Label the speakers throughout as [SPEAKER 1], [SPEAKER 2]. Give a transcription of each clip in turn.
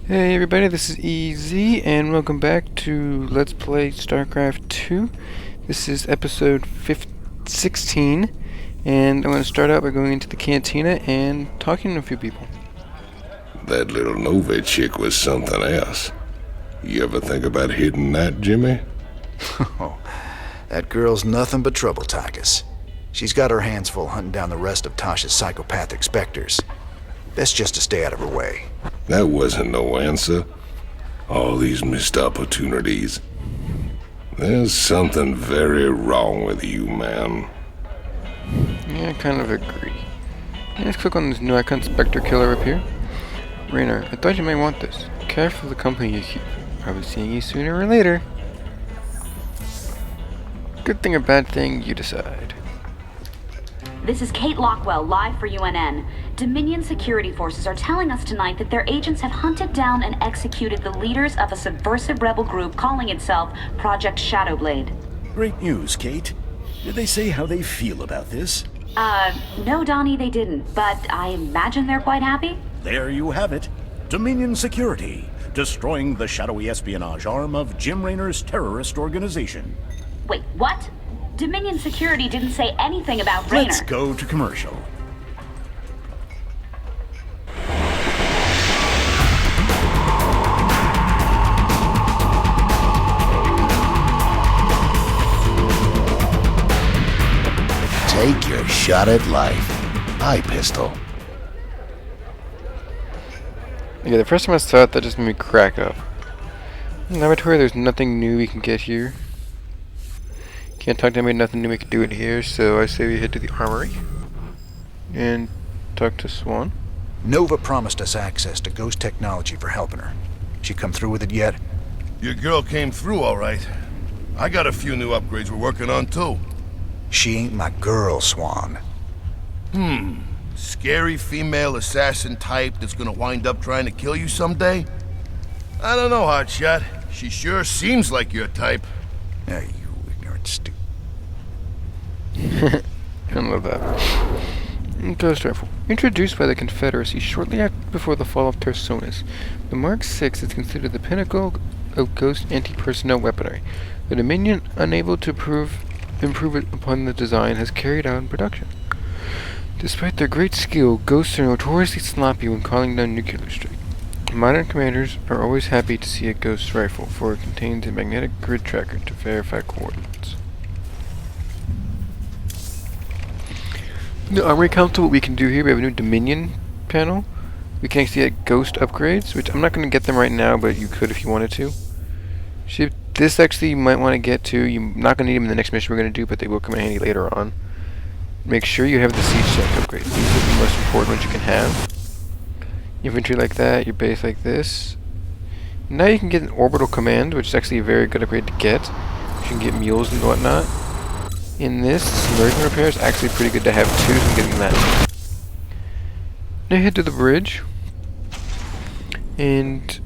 [SPEAKER 1] Hey everybody, this is EZ, and welcome back to Let's Play Starcraft 2. This is episode 16, and I'm going to start out by going into the cantina and talking to a few people.
[SPEAKER 2] That little Nova chick was something else. You ever think about hitting that, Jimmy?
[SPEAKER 3] Oh, that girl's nothing but trouble, Tychus. She's got her hands full hunting down the rest of Tasha's psychopathic specters. Best just to stay out of her way.
[SPEAKER 2] That wasn't no answer. All these missed opportunities. There's something very wrong with you, man.
[SPEAKER 1] Yeah, I kind of agree. Let's click on this new icon, Spectre Killer up here. Raynor, I thought you might want this. Careful of the company you keep. I'll be seeing you sooner or later. Good thing or bad thing, you decide.
[SPEAKER 4] This is Kate Lockwell, live for UNN. Dominion security forces are telling us tonight that their agents have hunted down and executed the leaders of a subversive rebel group calling itself Project Shadowblade.
[SPEAKER 5] Great news, Kate. Did they say how they feel about this?
[SPEAKER 4] No, Donnie, they didn't, but I imagine they're quite happy.
[SPEAKER 5] There you have it. Dominion Security, destroying the shadowy espionage arm of Jim Raynor's terrorist organization.
[SPEAKER 4] Wait, what? Dominion security didn't say anything about Raynor.
[SPEAKER 5] Let's go to commercial.
[SPEAKER 3] Take your shot at life. Eye pistol.
[SPEAKER 1] Okay, the first time I saw it, that just made me crack up. In the laboratory, there's nothing new we can get here. Can't talk to anybody, nothing new we can do it here, so I say we head to the armory and talk to Swan.
[SPEAKER 3] Nova promised us access to ghost technology for helping her. She come through with it yet?
[SPEAKER 6] Your girl came through all right. I got a few new upgrades we're working on too.
[SPEAKER 3] She ain't my girl, Swan.
[SPEAKER 6] Scary female assassin type that's gonna wind up trying to kill you someday? I don't know, Hotshot. She sure seems like your type.
[SPEAKER 3] Yeah, you ignorant stupid.
[SPEAKER 1] I love that. Ghost Rifle. Introduced by the Confederacy shortly before the fall of Tarsonis, the Mark VI is considered the pinnacle of ghost anti-personnel weaponry. The Dominion, unable to improve it upon the design, has carried out in production. Despite their great skill, ghosts are notoriously sloppy when calling down nuclear strike. Modern commanders are always happy to see a ghost rifle, for it contains a magnetic grid tracker to verify coordinates. The Armory Council, what we can do here, we have a new Dominion panel. We can actually get ghost upgrades, which I'm not going to get them right now, but you could if you wanted to. This actually you might want to get to. You're not going to need them in the next mission we're going to do, but they will come in handy later on. Make sure you have the siege check upgrades. These are the most important ones you can have. Infantry like that, your base like this. Now you can get an orbital command, which is actually a very good upgrade to get. You can get mules and whatnot. In this, submersion repair is actually pretty good to have too, so I'm getting that. Now head to the bridge and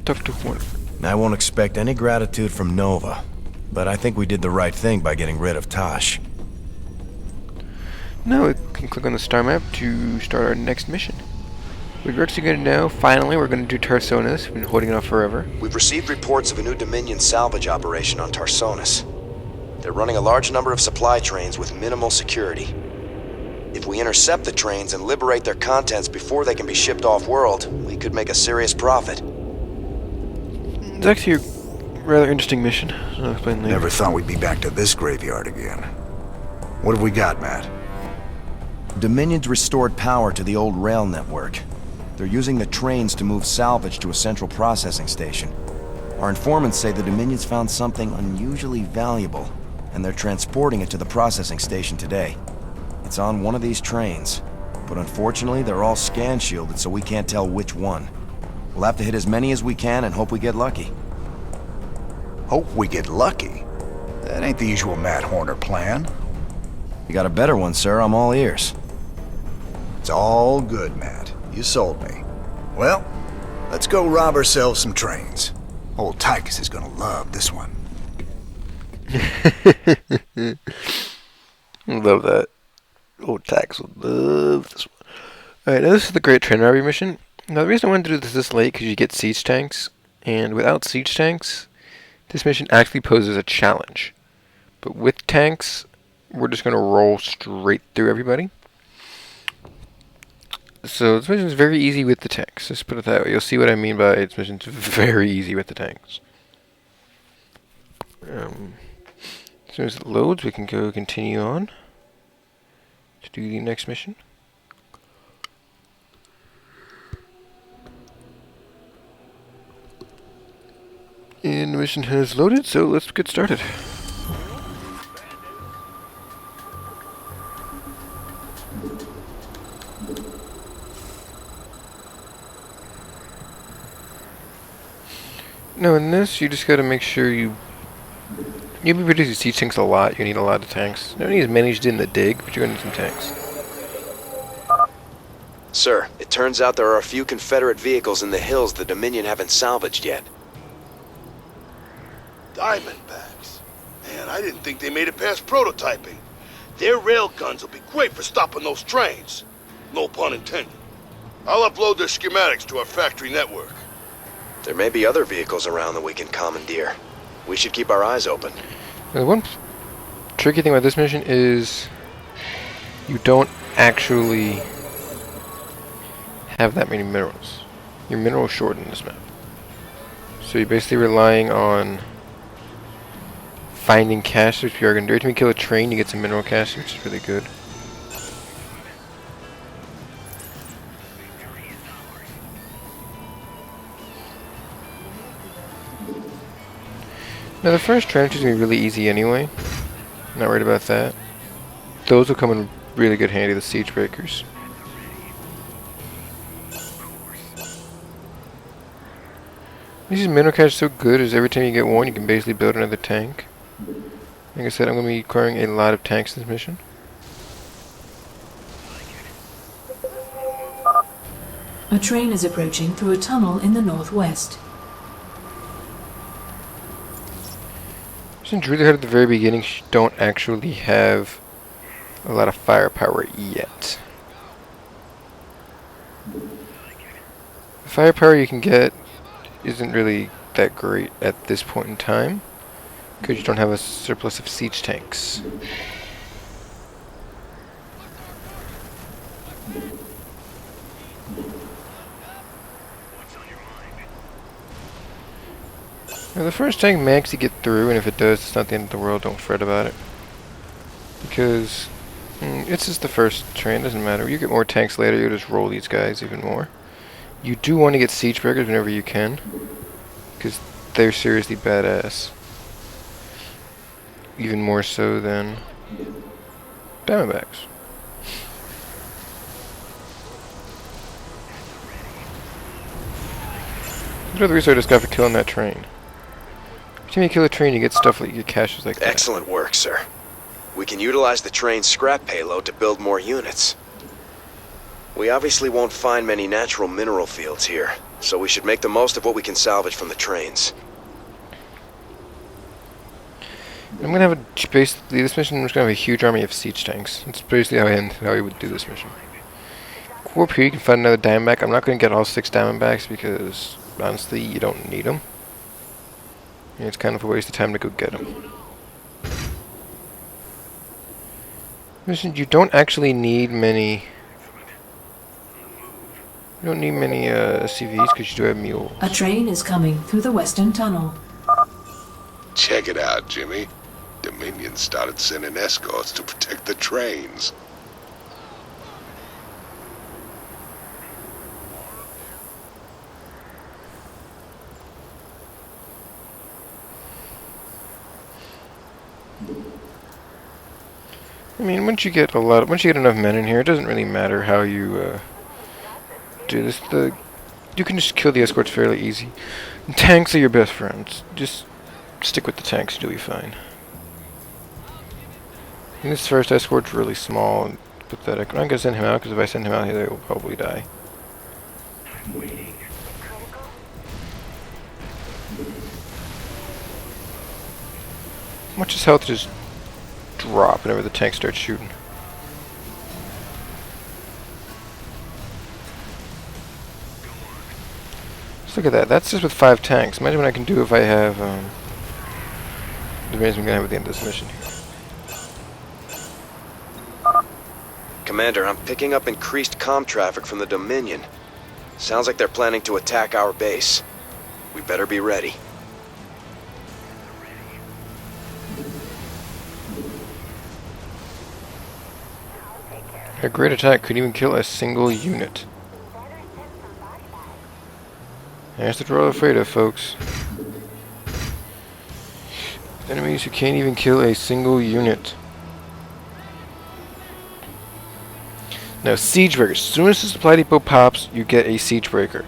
[SPEAKER 1] talk to one.
[SPEAKER 7] I won't expect any gratitude from Nova, but I think we did the right thing by getting rid of Tosh.
[SPEAKER 1] Now we can click on the star map to start our next mission. We're actually going to know, finally, we're going to do Tarsonis. We've been holding it off forever.
[SPEAKER 8] We've received reports of a new Dominion salvage operation on Tarsonis. They're running a large number of supply trains with minimal security. If we intercept the trains and liberate their contents before they can be shipped off-world, we could make a serious profit.
[SPEAKER 1] It's actually a rather interesting mission. I'll explain later.
[SPEAKER 3] Never thought we'd be back to this graveyard again. What have we got, Matt?
[SPEAKER 7] Dominion's restored power to the old rail network. They're using the trains to move salvage to a central processing station. Our informants say the Dominion's found something unusually valuable, and they're transporting it to the processing station today. It's on one of these trains, but unfortunately they're all scan shielded, so we can't tell which one. We'll have to hit as many as we can and hope we get lucky.
[SPEAKER 3] Hope we get lucky? That ain't the usual Matt Horner plan.
[SPEAKER 7] You got a better one, sir. I'm all ears.
[SPEAKER 3] It's all good, Matt. You sold me. Well, let's go rob ourselves some trains. Old Tychus is gonna love this one.
[SPEAKER 1] Love that. Old Tax will love this one. Alright, now this is the Great Train Robbery mission. Now the reason I wanted to do this late because you get siege tanks, and without siege tanks, this mission actually poses a challenge. But with tanks, we're just going to roll straight through everybody. So this mission is very easy with the tanks. Let's put it that way. You'll see what I mean by this mission's very easy with the tanks. As soon as it loads, we can go continue on to do the next mission. And the mission has loaded, so let's get started. Now in this, you just gotta make sure you'll be producing siege tanks a lot. You need a lot of tanks. You don't need as many as you did in the dig, but you're gonna need some tanks.
[SPEAKER 8] Sir, it turns out there are a few Confederate vehicles in the hills the Dominion haven't salvaged yet.
[SPEAKER 6] Diamondbacks. Man, I didn't think they made it past prototyping. Their rail guns will be great for stopping those trains. No pun intended. I'll upload their schematics to our factory network.
[SPEAKER 8] There may be other vehicles around that we can commandeer. We should keep our eyes open.
[SPEAKER 1] Now, the one tricky thing about this mission is you don't actually have that many minerals. Your mineral short in this map. So you're basically relying on finding cache, which you are going to do. Every time you kill a train, you get some mineral cache, which is really good. Now the first trench is going to be really easy anyway. Not worried about that. Those will come in really good handy, the siege breakers. These mineral cache so good is every time you get one, you can basically build another tank. Like I said, I'm going to be acquiring a lot of tanks in this mission.
[SPEAKER 9] A train is approaching through a tunnel in the northwest.
[SPEAKER 1] Since really hard at the very beginning, you don't actually have a lot of firepower yet. The firepower you can get isn't really that great at this point in time because you don't have a surplus of siege tanks. Now the first tank may actually get through, and if it does, it's not the end of the world. Don't fret about it, because it's just the first train. Doesn't matter. You get more tanks later. You just roll these guys even more. You do want to get siege breakers whenever you can, because they're seriously badass. Even more so than Diamondbacks. What other reason I just got for killing that train? Every time you kill a train, you get stuff like you get caches like that.
[SPEAKER 8] Excellent work, sir. We can utilize the train's scrap payload to build more units. We obviously won't find many natural mineral fields here, so we should make the most of what we can salvage from the trains.
[SPEAKER 1] I'm gonna have basically this mission. I'm just gonna have a huge army of siege tanks. It's basically how we would do this mission. Go up here, you can find another Diamondback. I'm not gonna get all 6 Diamondbacks because honestly, you don't need them. And it's kind of a waste of time to go get them. Listen, you don't actually need many. You don't need many CVs because you do have mules.
[SPEAKER 9] A train is coming through the western tunnel.
[SPEAKER 2] Check it out, Jimmy. Dominion started sending escorts to protect the trains.
[SPEAKER 1] I mean, once you get enough men in here, it doesn't really matter how you do this. You can just kill the escorts fairly easy. And tanks are your best friends. Just stick with the tanks, you'll be fine. And this first escort's really small and pathetic. I'm not gonna send him out because if I send him out here, he'll probably die. Watch his health just drop whenever the tank starts shooting. Look at that. That's just with 5 tanks. Imagine what I can do if I have the range I'm gonna have at the end of this mission.
[SPEAKER 8] Commander, I'm picking up increased comm traffic from the Dominion. Sounds like they're planning to attack our base. We better be ready.
[SPEAKER 1] A great attack could even kill a single unit. That's what we're all afraid of, folks. Enemies who can't even kill a single unit. Now, siege breakers. As soon as the supply depot pops, you get a siege breaker.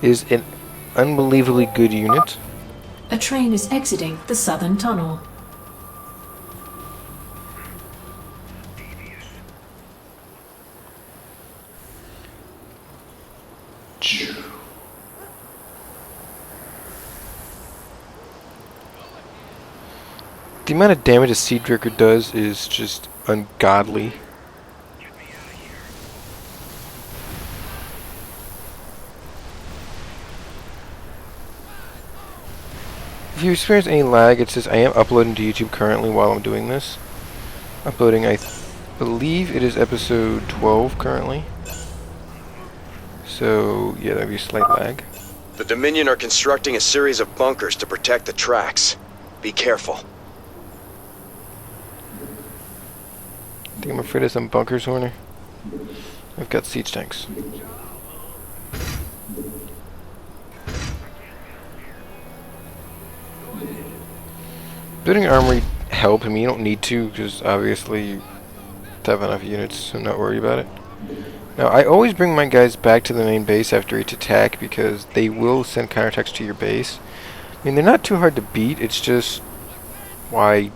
[SPEAKER 1] It is an unbelievably good unit.
[SPEAKER 9] A train is exiting the southern tunnel.
[SPEAKER 1] The amount of damage a siege breaker does is just ungodly. If you experience any lag, it says I am uploading to YouTube currently while I'm doing this. Uploading, I believe it is episode 12 currently. So, yeah, that'd be a slight lag.
[SPEAKER 8] The Dominion are constructing a series of bunkers to protect the tracks. Be careful.
[SPEAKER 1] I think I'm afraid of some bunkers, Horner. I've got siege tanks. Building armory help. I mean, you don't need to, because obviously you have enough units, so I'm not worried about it. Now, I always bring my guys back to the main base after each attack, because they will send counterattacks to your base. I mean, they're not too hard to beat, it's just why...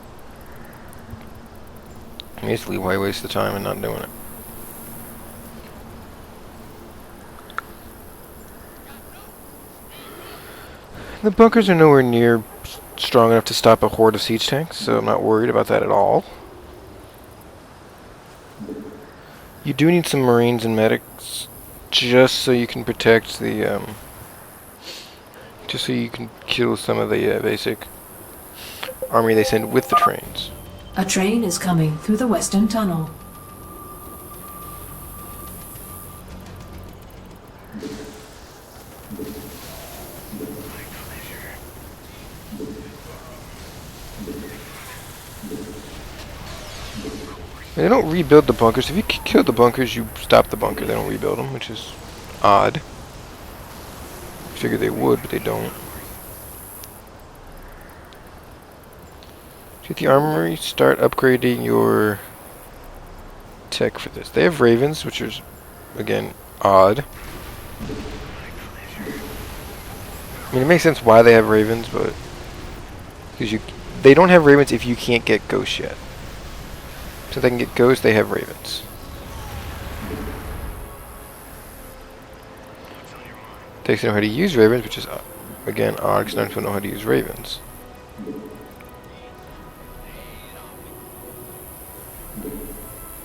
[SPEAKER 1] basically, why waste the time and not doing it? The bunkers are nowhere near strong enough to stop a horde of siege tanks, so I'm not worried about that at all. You do need some marines and medics, just so you can protect the, just so you can kill some of the basic army they send with the trains.
[SPEAKER 9] A train is coming through the western tunnel.
[SPEAKER 1] They don't rebuild the bunkers. If you kill the bunkers, you stop the bunker. They don't rebuild them, which is odd. I figured they would, but they don't. Get the armory, start upgrading your tech for this. They have ravens, which is, again, odd. I mean, it makes sense why they have ravens, but because they don't have ravens if you can't get ghosts yet. So they can get ghosts, they have ravens. Takes to know how to use ravens, which is, again, odd, because none of people know how to use ravens.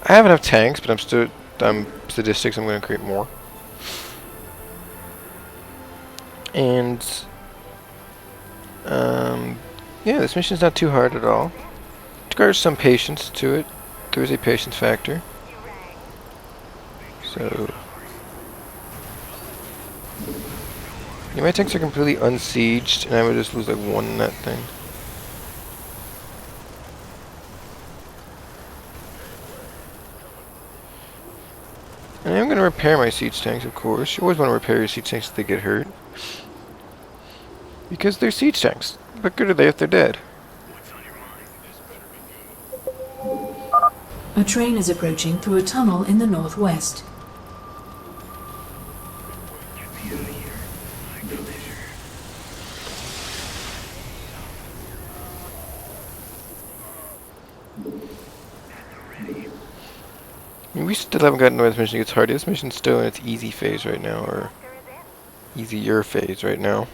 [SPEAKER 1] I have enough tanks, but I'm sadistic, so I'm going to create more. And, yeah, this mission's not too hard at all. It requires some patience to it. There is a patience factor. So, yeah, my tanks are completely unsieged, and I would just lose like one in that thing. And I'm going to repair my siege tanks, of course. You always want to repair your siege tanks if they get hurt. Because they're siege tanks. What good are they if they're dead?
[SPEAKER 9] A train is approaching through a tunnel in the northwest.
[SPEAKER 1] I mean, we still haven't gotten to this mission. It's hard. This mission's still in its easy phase right now, or easier phase right now.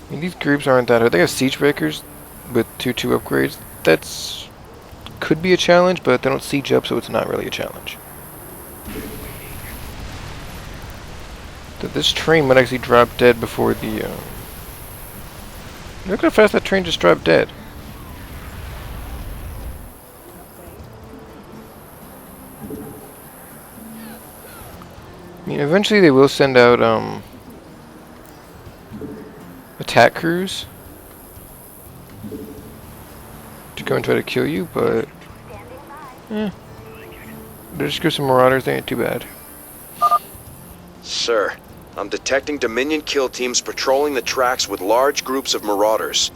[SPEAKER 1] I mean, these groups aren't that hard. They have siege breakers with 2/2 upgrades. That's could be a challenge, but they don't siege up, so it's not really a challenge. that this train might actually drop dead before the, look how fast that train just dropped dead. I mean, eventually they will send out, attack crews to go and try to kill you, but, they'll just go some marauders, they ain't too bad.
[SPEAKER 8] Sir, I'm detecting Dominion kill teams patrolling the tracks with large groups of marauders.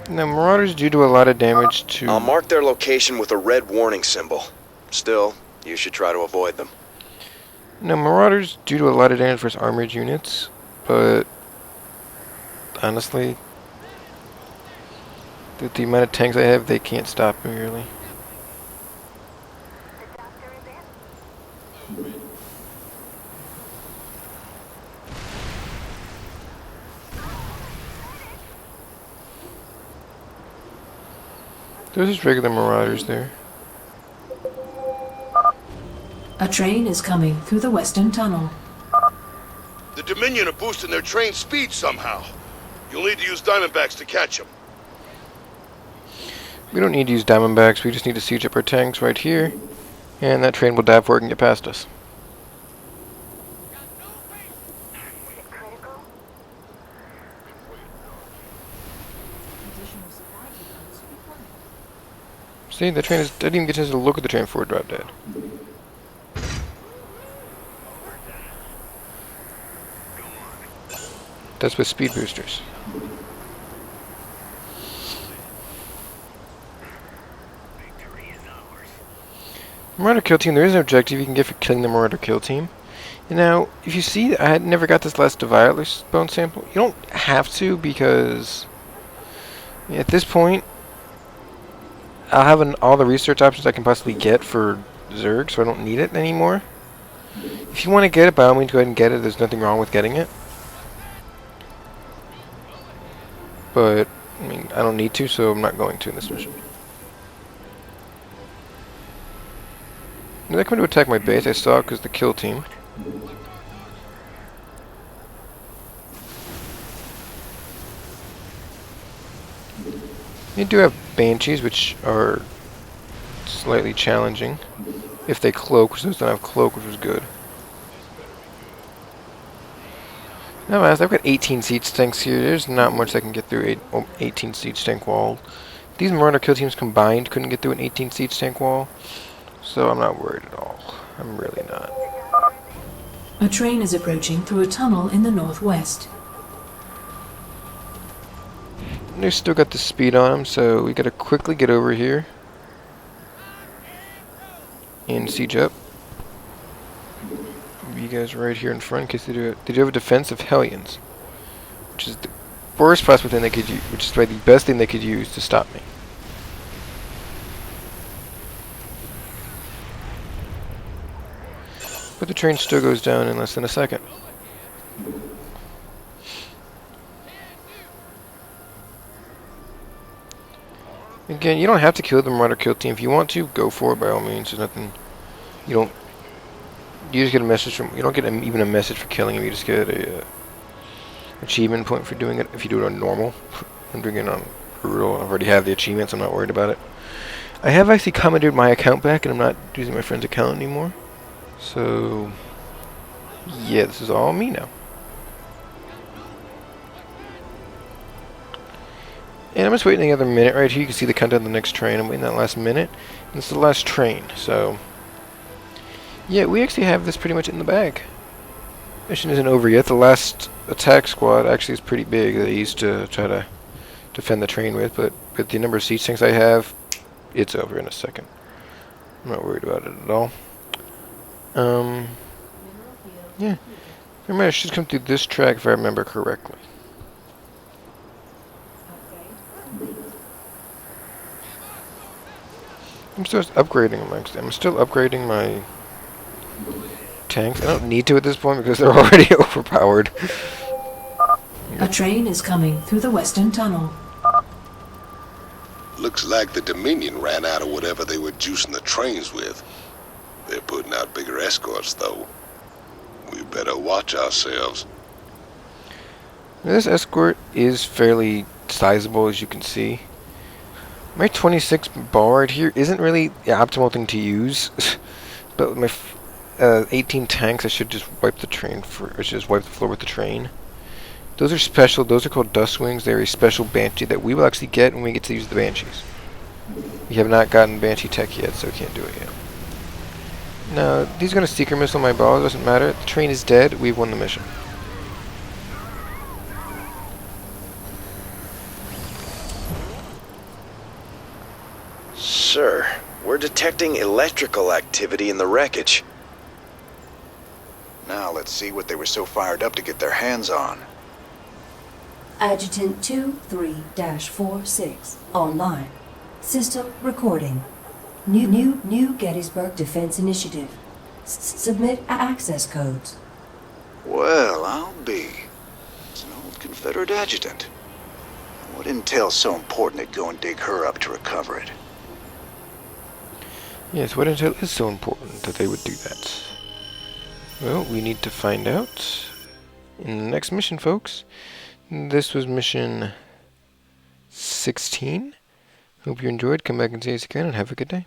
[SPEAKER 1] Now, marauders do a lot of damage to...
[SPEAKER 8] I'll mark their location with a red warning symbol. Still, you should try to avoid them.
[SPEAKER 1] Now, marauders do a lot of damage versus armored units, but honestly, with the amount of tanks I have, they can't stop me, really. There's just regular marauders there.
[SPEAKER 9] A train is coming through the western tunnel.
[SPEAKER 6] The Dominion are boosting their train speed somehow. You'll need to use Diamondbacks to catch them.
[SPEAKER 1] We don't need to use Diamondbacks, we just need to siege up our tanks right here, and that train will die before it can get past us. See, the train is... I didn't even get a chance to look at the train before it dropped dead. That's with speed boosters. Marauder kill team, there is an objective you can get for killing the Marauder kill team. And now, if you see, I had never got this last Deviler bone sample. You don't have to, because at this point, I'll have all the research options I can possibly get for Zerg, so I don't need it anymore. If you want to get it, by all means go ahead and get it. There's nothing wrong with getting it. But, I mean, I don't need to, so I'm not going to in this mission. They're coming to attack my base, I saw it because the kill team. You do have Banshees, which are slightly challenging. If they cloak, which those don't have cloak, which was good. Now, I've got 18 siege tanks here. There's not much I can get through 18 siege tank wall. These Marauder kill teams combined couldn't get through an 18 siege tank wall. So I'm not worried at all. I'm really not.
[SPEAKER 9] A train is approaching through a tunnel in the northwest.
[SPEAKER 1] They still got the speed on them, so we gotta quickly get over here and siege up. You guys right here in front in case they do it. They do have a defense of Hellions, which is the worst possible thing they could use, which is probably the best thing they could use to stop me. But the train still goes down in less than a second. Again, you don't have to kill the Marauder kill team. If you want to, go for it by all means. There's nothing. You don't. You just get a message from. You don't get even a message for killing him. You just get a achievement point for doing it. If you do it on normal, I'm doing it on brutal. I already have the achievements. I'm not worried about it. I have actually commandeered my account back, and I'm not using my friend's account anymore. So, yeah, this is all me now. And I'm just waiting another minute right here. You can see the countdown of the next train. I'm waiting that last minute. And this is the last train, so... yeah, we actually have this pretty much in the bag. Mission isn't over yet. The last attack squad actually is pretty big that I used to try to defend the train with, but with the number of siege tanks I have, it's over in a second. I'm not worried about it at all. Yeah. Remember, I should come through this track if I remember correctly. I'm still upgrading them, actually. I'm still upgrading my tanks. I don't need to at this point because they're already overpowered.
[SPEAKER 9] A train is coming through the western tunnel.
[SPEAKER 2] Looks like the Dominion ran out of whatever they were juicing the trains with. They're putting out bigger escorts, though. We better watch ourselves.
[SPEAKER 1] This escort is fairly sizable, as you can see. My 26 bar right here isn't really the optimal thing to use, but with my 18 tanks, I should just wipe the train for, or just wipe the floor with the train. Those are special. Those are called dust wings. They're a special Banshee that we will actually get when we get to use the Banshees. We have not gotten Banshee tech yet, so we can't do it yet. Now, these are going to seeker missile my balls. Doesn't matter. The train is dead. We've won the mission.
[SPEAKER 8] Sir, we're detecting electrical activity in the wreckage.
[SPEAKER 3] Now let's see what they were so fired up to get their hands on.
[SPEAKER 10] Adjutant 23-46 online. System recording. New Gettysburg Defense Initiative. Submit access codes.
[SPEAKER 3] Well, I'll be. It's an old Confederate adjutant. What intel's so important they'd go and dig her up to recover it?
[SPEAKER 1] Yes, what intel is so important that they would do that? Well, we need to find out in the next mission, folks. This was mission 16. Hope you enjoyed. Come back and see us again, and have a good day.